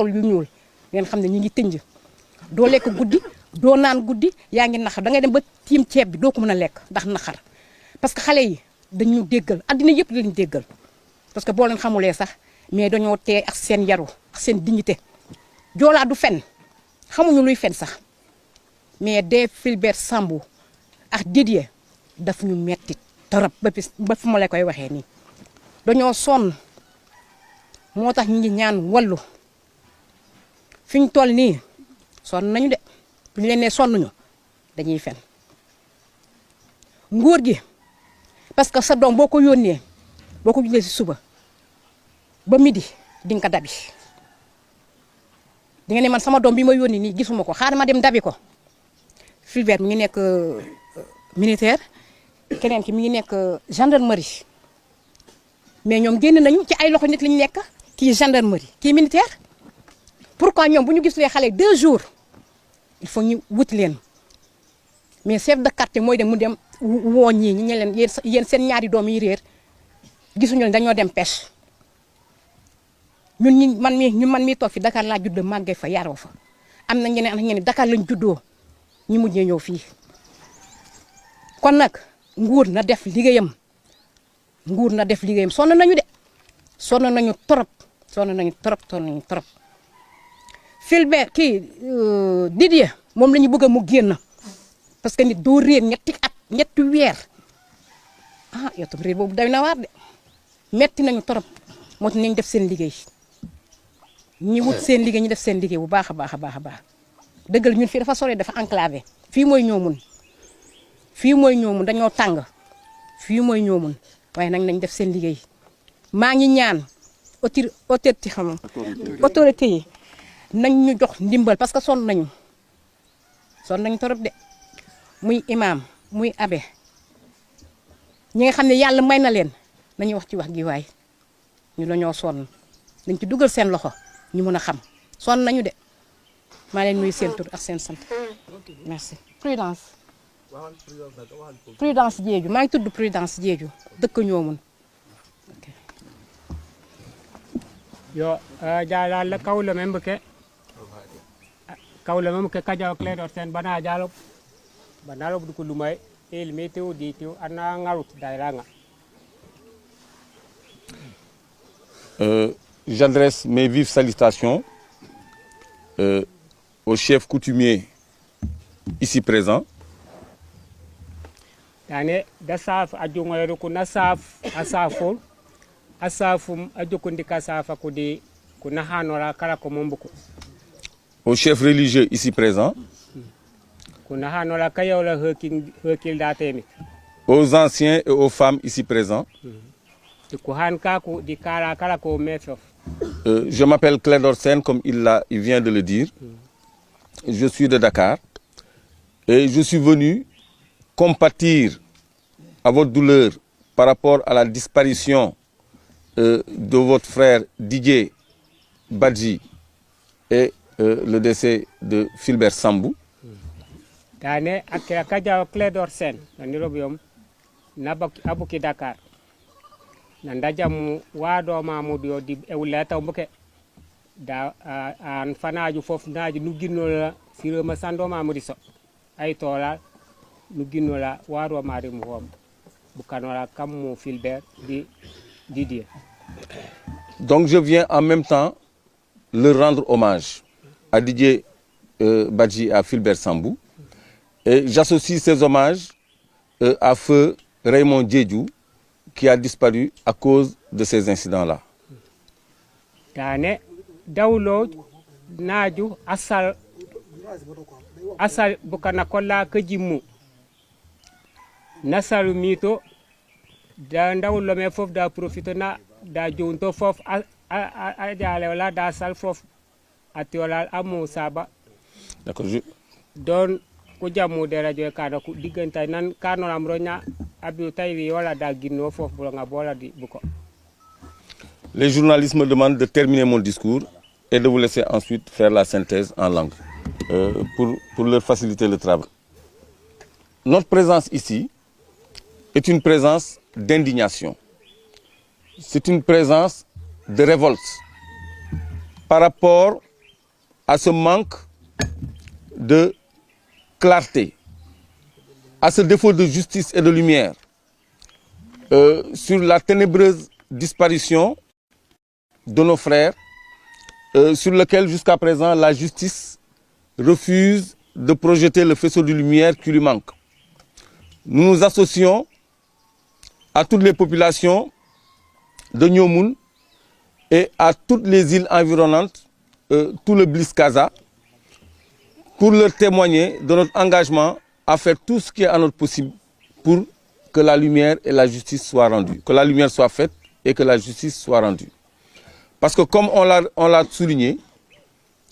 sol yu ñuul ngeen xam ne ñu ngi tënj doo lekk guddi doo naan guddi yaa ngi naxar da ngay dem ba tiim ceeb bi doo ko mën a lekk ndax naxar parce que xale yi dañu déggal addina yëpp dañu déggal parce que boo leen xamulee sax mais dañoo tee ak seen yaru ak seen dignité joolaa du fen xamuñu luy fen sax mais de Fulbert Sambou ak Didier daf ñu metti torop ba fu ma la koy waxee nii dañoo sonn moo tax ñu ngi ñaan wallu fi ñu toll nii sonn nañu de bu ñu leen nee sonn ñu dañuy fen nguur gi parce que sa doom boo ko yónnee boo ko jëlee si suba ba midi di nga ko dabi di nga ne man sama doom bi ma yónni nii gisuma ko xaaral ma dem dabi ko Fulbert mi ngi nekk militaire keneen ki mi ngi nekk gendarmerie mais ñoom génn nañu ci ay loxo nit lañu nekk kii gendarmerie kii militaire pourquoi ñoom bu ñu gisulee xale 2 jours il faut ñu wuti leen mais chef de quartier mooy dem mu dem woo ñii ñu ne leen yéen seen ñaari doom yi réer gisuñu leen dañoo dem pêche ñun man mi toog fi Dakar laa juddoo màggee fa yaroo fa am na ñeneen ak ñeneen Dakar lañ juddoo ñu mujjee ñëw fii kon nag nguur na def liggéeyam sonn nañu de sonn nañu trop Fulbert kii Didier moom la ñu bëgg mu génn parce que nit doo réer ñetti weer ah yow tam réer boobu day na waar de metti nañu trop moo tax nañ def seen liggéey ñi wut seen liggéey ñu def seen liggéey bu baax a baax dëggal ñun fii dafa sore dafa enclavé fii mooy ñoomun dañoo tàng fii mooy ñoomun waaye nag nañ def seen liggéey maa ngi ñaan autorité yi nañ ñu jox ndimbal parce que sonn nañu torop de muy imam muy abe ñi nga xam ne yàlla may na leen nañu wax ci wax gi waay ñu dañoo sonn dañ ci dugal seen loxo ñu mën a xam sonn nañu de maa leen nuyu seen tur ak seen sant merci. Prudence Diédhiou maa ngi tudd Prudence Diédhiou dëkk ñoomun yo jaalal kawle membe ke kajaw Clédor Sène bana jalo banalo du ko lumay el météo di tew ana ngarut dairanga. J'adresse mes vives salutations au chef coutumier ici présent. Dane da saf ajungoyro ku na saf asaful asafum ajukundika safa ku di ku na hanora kala ko mombuko. Au chef religieux ici présent. Ku na hanora kayola hekil datemi. Aux anciens et aux femmes ici présents. Je m'appelle Clédor Sène, comme il vient de le dire. Je suis de Dakar et je suis venu compatir à votre douleur par rapport à la disparition de votre frère Didier Badji et le décès de Fulbert Sambou. Dane akira kaja Clédor Sène nanirobiom nabaki abuki Dakar nandajamu wado Mamoudou yo di ewlata mbuke da an fanaju fof naaji nu ginnola firema sando Mamoudou so ay tola nu ginnola wado mari mu hom bukanola kammu Fulbert di Didier. Donc je viens en même temps leur rendre hommage à Didier Badji et à Fulbert Sambou. Et j'associe ces hommages à feu Raymond Diédhiou qui a disparu à cause de ces incidents-là. Dane dawlo naju asal bukana kolla kajimu nasalu mito da dawlo me fof da profite na da jonto fof a jale wala da sal fof atiola amu saba. D'accord. Don ko jamu de radio kada ku diganta nan kano amronya abiu taywi wala da ginno fof bulanga bola di buko. Les journalistes me demandent de terminer mon discours et de vous laisser ensuite faire la synthèse en langue pour leur faciliter le travail. Notre présence ici est une présence d'indignation. C'est une présence de révolte par rapport à ce manque de clarté, à ce défaut de justice et de lumière, sur la ténébreuse disparition de nos frères, sur lequel jusqu'à présent la justice refuse de projeter le faisceau de lumière qui lui manque. Nous nous associons à toutes les populations de Nyomoun et à toutes les îles environnantes, tout le Bliss-Casa, pour leur témoigner de notre engagement à faire tout ce qui est à notre possible pour que la lumière et la justice soient rendues, que la lumière soit faite et que la justice soit rendue. Parce que comme on l'a souligné,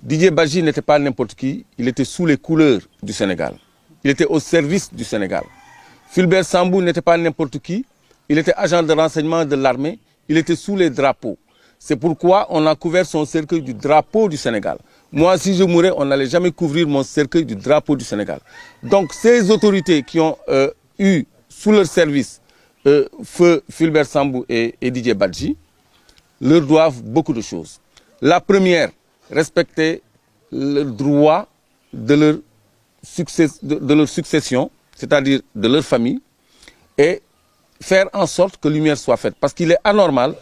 Didier Badji n'était pas n'importe qui, il était sous les couleurs du Sénégal. Il était au service du Sénégal. Fulbert Sambou n'était pas n'importe qui, il était agent de renseignement de l'armée, il était sous les drapeaux. C'est pourquoi on a couvert son cercueil du drapeau du Sénégal. Moi, si je mourais, on n'allait jamais couvrir mon cercueil du drapeau du Sénégal. Donc, ces autorités qui ont eu sous leur service feu Fulbert Sambou et Didier Badji, leur doivent beaucoup de choses. La première, respecter le droit de leur succession, c'est-à-dire de leur famille, et faire en sorte que lumière soit faite. Parce qu'il est anormal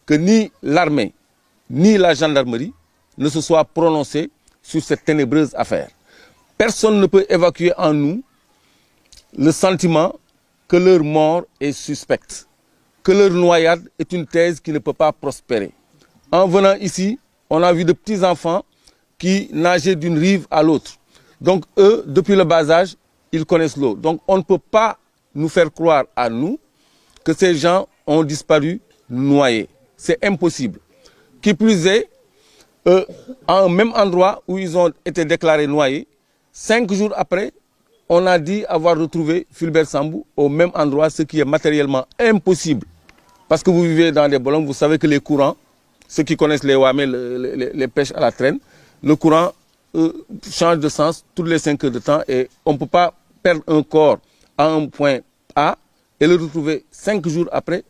que ni l'armée, ni la gendarmerie ne se soient prononcés sur cette ténébreuse affaire. Personne ne peut évacuer en nous le sentiment que leur mort est suspecte, que leur noyade est une thèse qui ne peut pas prospérer. En venant ici, on a vu de petits enfants qui nageaient d'une rive à l'autre. Donc eux, depuis le bas âge, ils connaissent l'eau. Donc on ne peut pas nous faire croire à nous que ces gens ont disparu noyés. C'est impossible. Qui plus est, à un même endroit où ils ont été déclarés noyés, 5 jours après, on a dit avoir retrouvé Fulbert Sambou au même endroit, ce qui est matériellement impossible. Parce que vous vivez dans des bolongs, vous savez que les courants, ceux qui connaissent les Wamé, les pêches à la traîne, le courant change de sens toutes les 5 heures de temps et on ne peut pas perdre un corps à un point A et le retrouver 5 jours après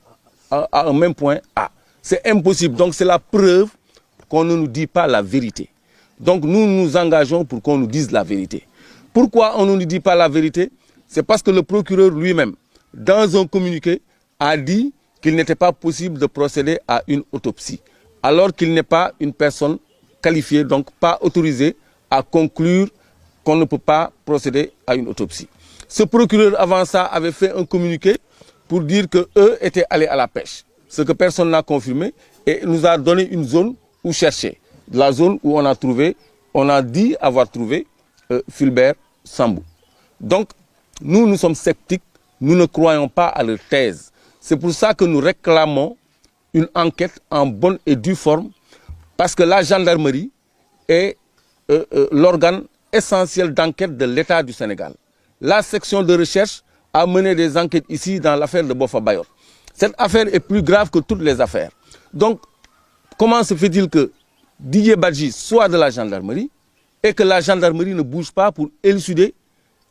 à un même point A. C'est impossible. Donc c'est la preuve qu'on ne nous dit pas la vérité. Donc nous nous engageons pour qu'on nous dise la vérité. Pourquoi on ne nous dit pas la vérité? C'est parce que le procureur lui-même, dans un communiqué, a dit qu'il n'était pas possible de procéder à une autopsie, alors qu'il n'est pas une personne qualifiée, donc pas autorisée à conclure qu'on ne peut pas procéder à une autopsie. Ce procureur, avant ça, avait fait un communiqué pour dire qu'eux étaient allés à la pêche, ce que personne n'a confirmé, et nous a donné une zone où chercher. La zone où on a dit avoir trouvé Fulbert Sambou. Donc, nous sommes sceptiques, nous ne croyons pas à leur thèse. C'est pour ça que nous réclamons une enquête en bonne et due forme, parce que la gendarmerie est l'organe essentiel d'enquête de l'État du Sénégal. La section de recherche a mené des enquêtes ici dans l'affaire de Bofa Bayor. Cette affaire est plus grave que toutes les affaires. Donc, comment se fait-il que Didier Badji soit de la gendarmerie et que la gendarmerie ne bouge pas pour élucider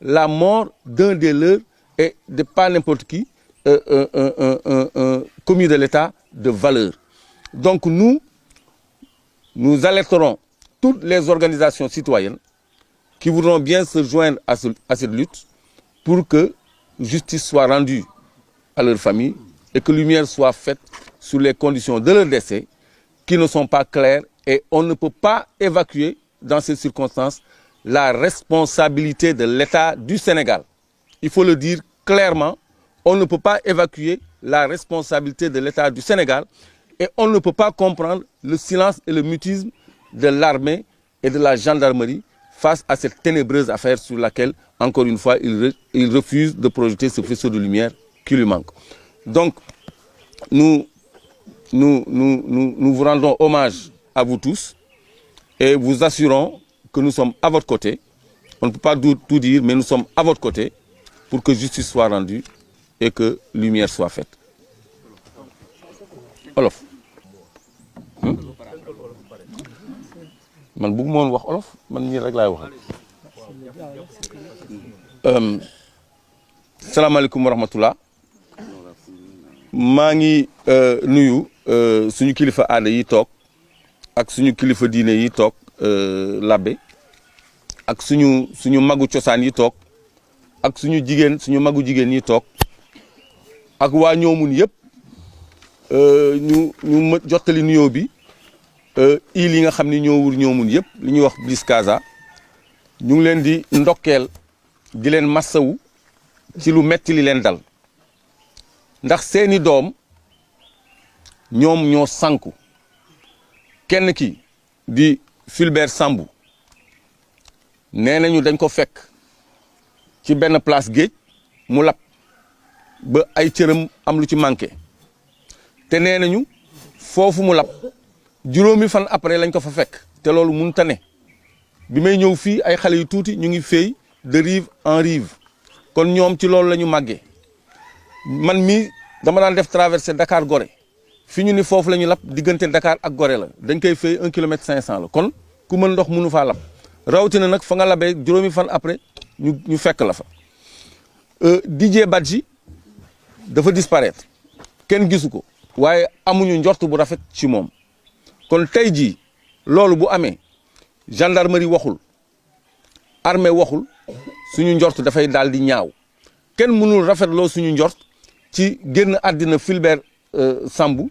la mort d'un des leurs et de pas n'importe qui, un commis de l'État de valeur. Donc nous alerterons toutes les organisations citoyennes qui voudront bien se joindre à cette lutte pour que justice soit rendue à leur famille et que lumière soit faite sur les conditions de leur décès qui ne sont pas claires et on ne peut pas évacuer dans ces circonstances la responsabilité de l'État du Sénégal. Il faut le dire clairement, on ne peut pas évacuer la responsabilité de l'État du Sénégal et on ne peut pas comprendre le silence et le mutisme de l'armée et de la gendarmerie face à cette ténébreuse affaire sur laquelle, encore une fois, il refuse de projeter ce faisceau de lumière qui lui manque. Donc, nous vous rendons hommage à vous tous et vous assurons que nous sommes à votre côté. On ne peut pas tout dire, mais nous sommes à votre côté pour que justice soit rendue et que lumière soit faite. Olof. Man bëgguma woon wax olof man ñii rek laay waxal. Salaamaaleykum wa rahmatullah. maa ngi nuyu suñu kilifa aada yi toog ak suñu kilifa diine yi toog labbe ak suñu magu cosaan yi toog ak suñu magu jigéen yi toog ak waa ñoomun yëpp ñu jottali nuyoo bi île yi nga xam ni ñoo wur ñoomun yëpp li ñuy wax Bliss Casa ñu ngi leen di ndokkeel di leen massawu ci lu metti li leen dal ndax seeni doom ñoom ñoo sànku kenn ki di Fulbert Sambou nee nañu dañ ko fekk ci benn place géej mu lab ba ay cëram am lu ci manqué te nee nañu foofu mu lab juróomi fan après lañ ko fa fekk te loolu mënut a ne bi may ñëw fii ay xale yu tuuti ñu ngi féey de rive en rive kon ñoom ci loolu la ñu màggee man mii dama daan def traversée Dakar Gorée fi ñu ni foofu la ñu lab diggante Dakar ak Gorée la dañ koy féey 1 kilomètre 500 la kon ku mën ndox mënu faa lab rawatina nag fa nga labee juróomi fan après ñu fekk la fa. Didier Badji dafa disparaître kenn gisu ko waaye amuñu njort bu rafet ci moom kon tey jii loolu bu amee gendarmerie waxul armée waxul suñu njort dafay daal di ñaaw kenn mënul rafetloo suñu njort ci génn àddina Fulbert Sambou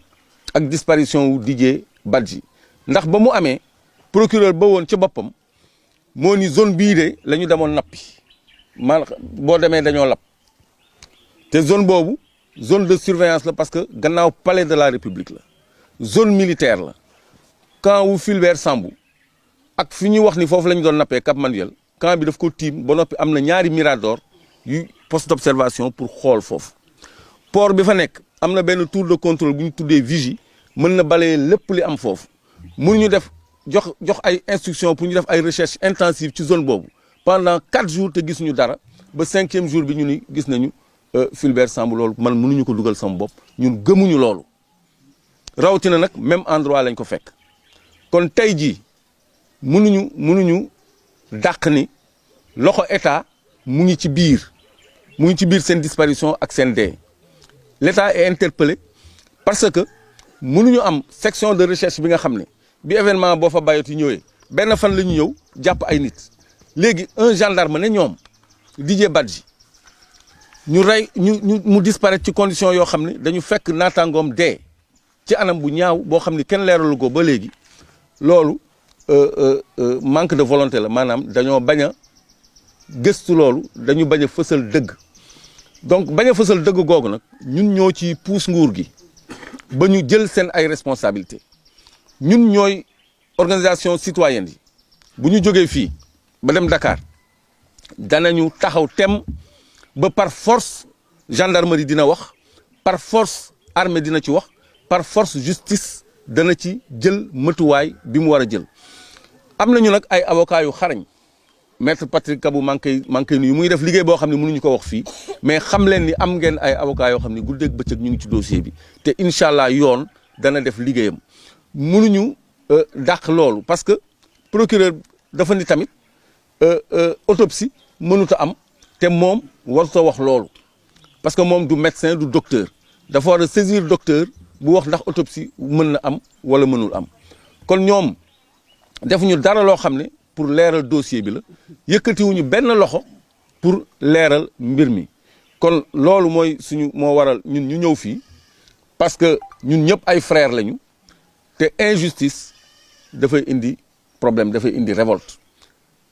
ak disparition wu Didier Badji ndax ba mu amee procureur ba woon ci boppam moo ni zone bii de la ñu demoon nappi man boo demee dañoo lab te zone boobu zone de surveillance la parce que gannaaw palais de la république la zone militaire la camp wu Fulbert Sambou ak fi ñuy wax ni foofu la ñu doon nappee Cap Manuel camp bi daf ko tiim ba noppi am na ñaari mirador yu poste d'observation pour xool foofu port bi fa nekk am na benn tour de contrôle bu ñu tuddee vigie mën na balayer lépp li am foofu mënuñu def jox ay instructions pour ñu def ay recherches intensives ci zone boobu pendant 4 jours te gisuñu dara ba 5e jour bi ñu ni gis nañu Fulbert Sambou loolu man mënuñu ko dugal sama bopp ñun gëmuñu loolu rawatina nag même endroit lañ ko fekk kon tey jii mënuñu dàq ni loxo état mu ngi ci biir seen disparition ak seen dee l'état est interpellé parce que mënuñu am section de recherche bi nga xam ne bi événement boo fa bàyyoti ñëwee benn fan la ñu ñëw jàpp ay nit léegi un gendarme ne ñoom Didier Badji ñu rey mu disparaître ci condition yoo xam ne dañu fekk naataangoom dee ci anam bu ñaaw boo xam ne kenn leeralu ko ba léegi loolu manque de volonté la maanaam dañoo bañ a gëstu loolu dañu bañ a fësal dëgg donc bañ a fësal dëgg googu nag ñun ñoo ci pousse nguur gi ba ñu jël seen ay responsabilités ñun ñooy organisation citoyenne yi bu ñu jógee fii ba dem Dakar danañu taxaw tem ba par force gendarmerie dina wax par force armée dina ci wax par force justice dana ci jël matuwaay bi mu war a jël. am nañu nag ay avocats yu xarañ maître Patrick Kabou maa ngi koy nuyu muy def liggéey boo xam ne mënuñu ko wax fii mais xam leen ni am ngeen ay avocats yoo xam ne guddeeg bëccëg ñu ngi ci dossier bi te incha allah yoon dana def liggéeyam mënuñu dàq loolu parce que procureur dafa ni tamit autopsie mënut a am te moom warut a wax loolu parce que moom du médecin du docteur dafa war a saisir docteur bu wax ndax autopsie mën na am wala mënul am kon ñoom defuñu dara loo xam ne pour leeral dossier bi la yëkkatiwuñu benn loxo pour leeral mbir mi kon loolu moo waral ñun ñu ñëw fii parce que ñun ñëpp ay frères lañu te injustice dafay indi problème dafay indi révolte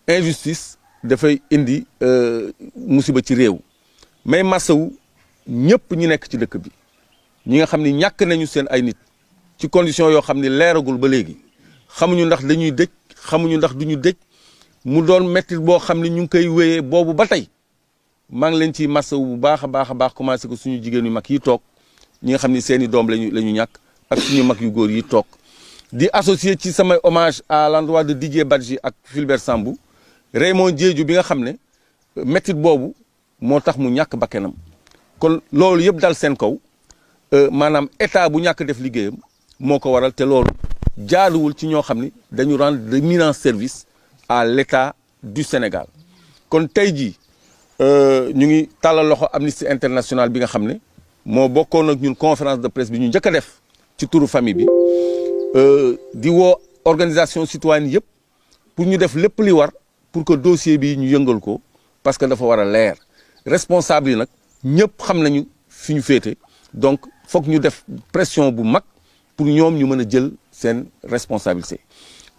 injustice dafay indi musiba ci réew mais massawu ñëpp ñi nekk ci dëkk bi ñi nga xam ni ñàkk nañu seen ay nit ci condition yoo xam ni leeragul ba léegi xamuñu ndax dañuy dëj xamuñu ndax duñu dëj mu doon métti boo xam ni ñu ngi koy wéyee boobu ba tey maa ngi leen ci massawu bu baax a baax commencé ko suñu jigéen yu mag yi toog ñi nga xam ni seeni doom la ñu ñàkk ak suñu mag yu góor yi toog di associé ci samay hommage à l'endroit de Didier Badji ak Fulbert Sambou Raymond Diédhiou bi nga xam ne métit boobu moo tax mu ñàkk bakkenam kon loolu yëpp dal seen kaw maanaam état bu ñàkk def liggéeyam moo ko waral te loolu jaaduwul ci ñoo xam ni dañu rendre d'éminents services à l'état du Sénégal kon tey jii ñu ngi tàllal loxo Amnesty International bi nga xam ne moo bokkoon ak ñun conférence de presse bi ñu njëkk a def ci turu famille bi di woo organisation citoyenne yëpp pour ñu def lépp li war pour que dossier bi ñu yëngal ko parce que dafa war a leer responsable yi nag ñëpp xam nañu fi ñu féete donc foog ñu def pression bu mag pour ñoom ñu mën a jël seen responsabilité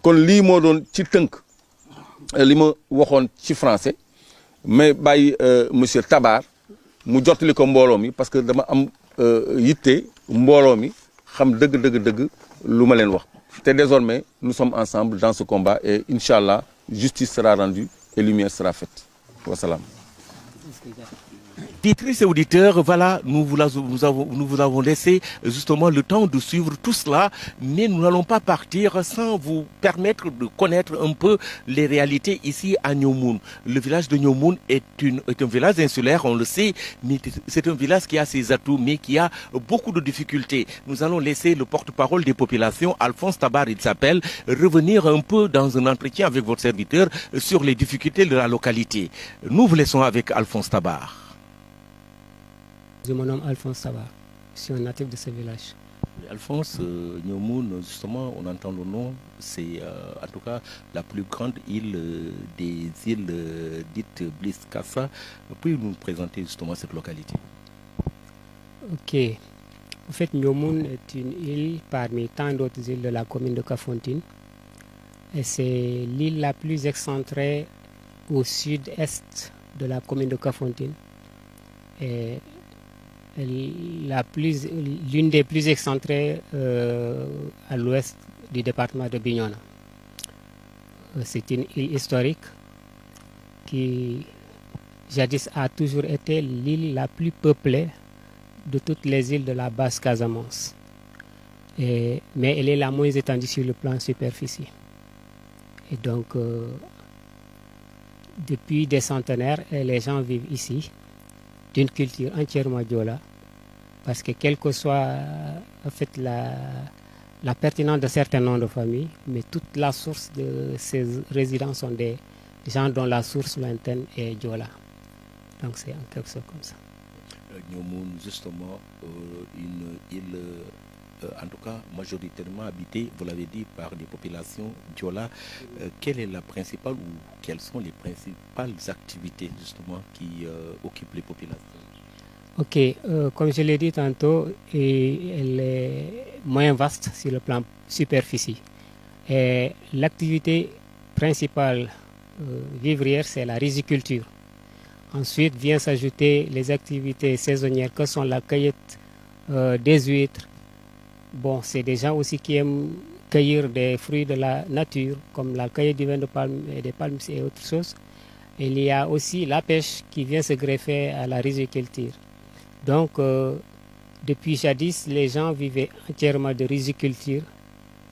kon lii moo doon ci tënk li ma waxoon ci français mais bàyyi monsieur Tabar mu jottali ko mbooloo mi parce que dama am yitte mbooloo mi xam dëgg lu ma leen wax te désormais nous sommes ensemble dans ce combat et inchallah justice sera rendue et lumière sera faite wasalaam. Auditrices et auditeurs, voilà, nous vous avons laissé justement le temps de suivre tout cela, mais nous n'allons pas partir sans vous permettre de connaître un peu les réalités ici à Nyomoun. Le village de Nyomoun est un village insulaire, on le sait, mais c'est un village qui a ses atouts, mais qui a beaucoup de difficultés. Nous allons laisser le porte-parole des populations, Alphonse Tabar, il s'appelle, revenir un peu dans un entretien avec votre serviteur sur les difficultés de la localité. Nous vous laissons avec Alphonse Tabar. Je me nomme Alphonse Tabar, je suis un natif de ce village. Alphonse, Nyomoun, justement, on entend le nom, c'est en tout cas la plus grande île des îles dites Bliss Kassa. Pouvez-vous nous présenter justement cette localité? Ok. En fait, Nyomoun est une île parmi tant d'autres îles de la commune de Kafountine. Et c'est l'île la plus excentrée au sud-est de la commune de Kafountine. Et l'une des plus excentrées à l'ouest du département de Bignona. C'est une île historique qui jadis a toujours été l'île la plus peuplée de toutes les îles de la basse Casamance. Mais elle est la moins étendue sur le plan superficie. Et donc, depuis des centenaires, les gens vivent ici d'une culture entièrement diola, parce que quelle que soit en fait, la pertinence de certains noms de famille, mais toute la source de ces résidents sont des gens dont la source lointaine est diola. Donc c'est en quelque sorte comme ça. Nyomoun, justement, une île, en tout cas majoritairement habitée, vous l'avez dit, par des populations diola. Quelle est la principale ou quelles sont les principales activités justement qui occupent les populations? Ok, comme je l'ai dit tantôt, elle est moins vaste sur le plan superficie. Et l'activité principale vivrière, c'est la riziculture. Ensuite vient s'ajouter les activités saisonnières que sont la cueillette des huîtres. Bon, c'est des gens aussi qui aiment cueillir des fruits de la nature, comme la cueillette du vin de palme et des palmes et autres choses. Il y a aussi la pêche qui vient se greffer à la riziculture. Donc, depuis jadis, les gens vivaient entièrement de riziculture.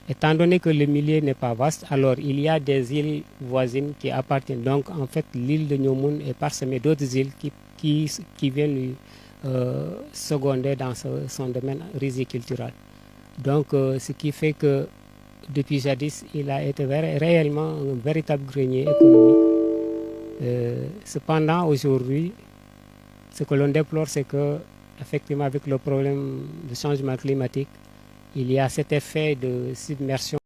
Étant donné que le milieu n'est pas vaste, alors il y a des îles voisines qui appartiennent. Donc, en fait, l'île de Nyomoun est parsemée d'autres îles qui viennent lui seconder dans son domaine rizicultural. Donc, ce qui fait que depuis jadis, il a été réellement un véritable grenier économique. Cependant, aujourd'hui, ce que l'on déplore, c'est que, effectivement, avec le problème du changement climatique, il y a cet effet de submersion